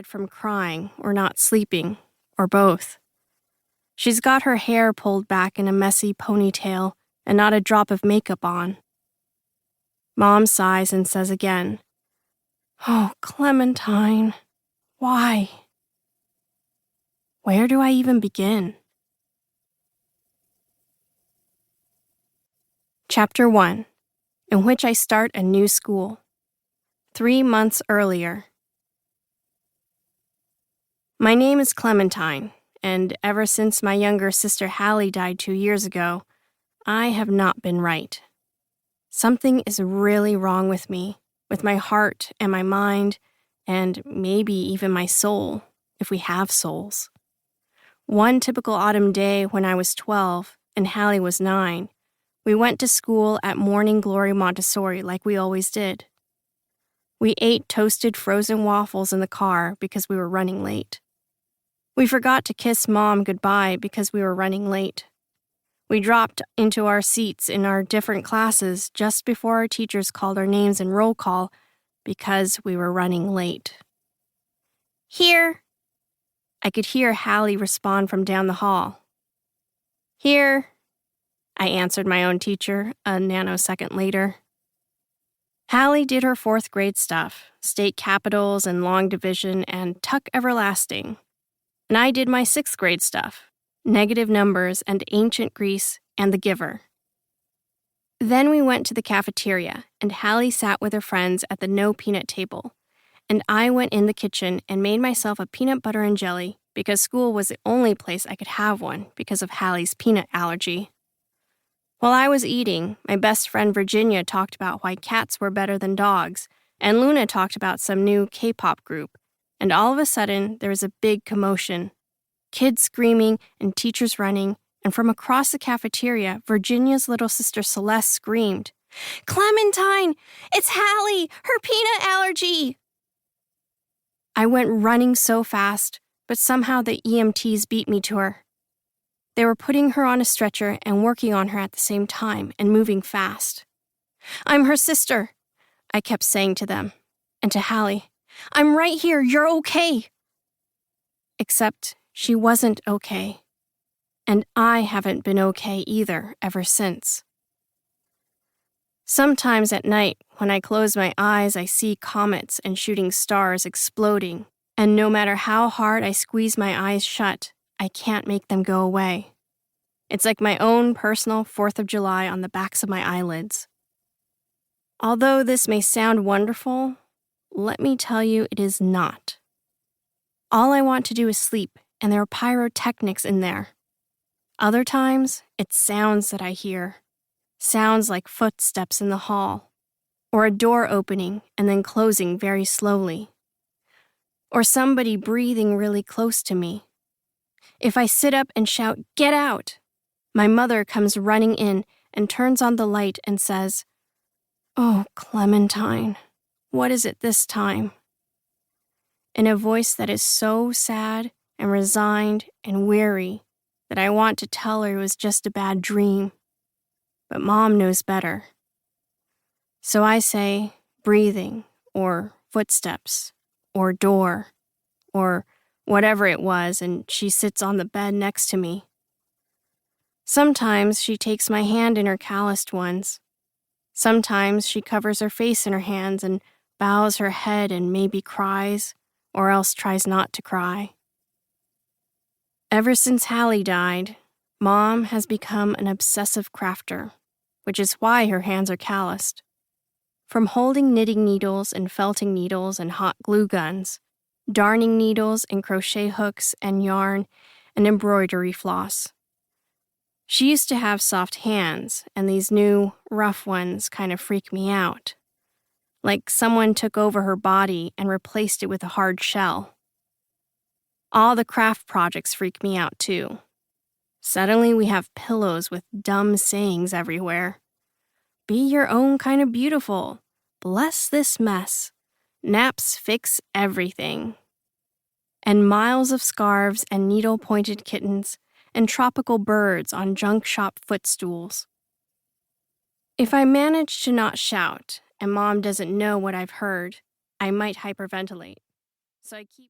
red from crying or not sleeping, or both. She's got her hair pulled back in a messy ponytail and not a drop of makeup on. Mom sighs and says again, "Oh, Clementine, why?" Where do I even begin? Chapter 1, in which I start a new school. 3 months earlier. My name is Clementine, and ever since my younger sister Halley died 2 years ago, I have not been right. Something is really wrong with me, with my heart and my mind, and maybe even my soul, if we have souls. One typical autumn day when I was 12 and Halley was 9, we went to school at Morning Glory Montessori like we always did. We ate toasted frozen waffles in the car because we were running late. We forgot to kiss Mom goodbye because we were running late. We dropped into our seats in our different classes just before our teachers called our names in roll call because we were running late. "Here." I could hear Halley respond from down the hall. "Here," I answered my own teacher a nanosecond later. Halley did her 4th grade stuff, state capitals and long division and tuck everlasting. And I did my 6th grade stuff, negative numbers and ancient Greece and the giver. Then we went to the cafeteria, and Halley sat with her friends at the no peanut table, and I went in the kitchen and made myself a peanut butter and jelly because school was the only place I could have one because of Halley's peanut allergy. While I was eating, my best friend Virginia talked about why cats were better than dogs, and Luna talked about some new K-pop group. And all of a sudden, there was a big commotion. Kids screaming and teachers running, and from across the cafeteria, Virginia's little sister Celeste screamed, "Clementine! It's Halley! Her peanut allergy!" I went running so fast, but somehow the EMTs beat me to her. They were putting her on a stretcher and working on her at the same time and moving fast. "I'm her sister," I kept saying to them, and to Halley, "I'm right here, you're okay." Except she wasn't okay. And I haven't been okay either ever since. Sometimes at night, when I close my eyes, I see comets and shooting stars exploding, and no matter how hard I squeeze my eyes shut, I can't make them go away. It's like my own personal 4th of July on the backs of my eyelids. Although this may sound wonderful, let me tell you it is not. All I want to do is sleep, and there are pyrotechnics in there. Other times, it's sounds that I hear. Sounds like footsteps in the hall, or a door opening and then closing very slowly, or somebody breathing really close to me. If I sit up and shout, "Get out!" my mother comes running in and turns on the light and says, "Oh, Clementine, what is it this time?" In a voice that is so sad and resigned and weary that I want to tell her it was just a bad dream. But Mom knows better. So I say, breathing, or footsteps, or door, or whatever it was, and she sits on the bed next to me. Sometimes she takes my hand in her calloused ones. Sometimes she covers her face in her hands and bows her head and maybe cries, or else tries not to cry. Ever since Halley died, Mom has become an obsessive crafter, which is why her hands are calloused. From holding knitting needles and felting needles and hot glue guns, darning needles and crochet hooks and yarn and embroidery floss. She used to have soft hands, and these new, rough ones kind of freak me out. Like someone took over her body and replaced it with a hard shell. All the craft projects freak me out too. Suddenly we have pillows with dumb sayings everywhere. Be your own kind of beautiful. Bless this mess. Naps fix everything. And miles of scarves and needle-pointed kittens and tropical birds on junk shop footstools. If I manage to not shout and Mom doesn't know what I've heard, I might hyperventilate. So I keep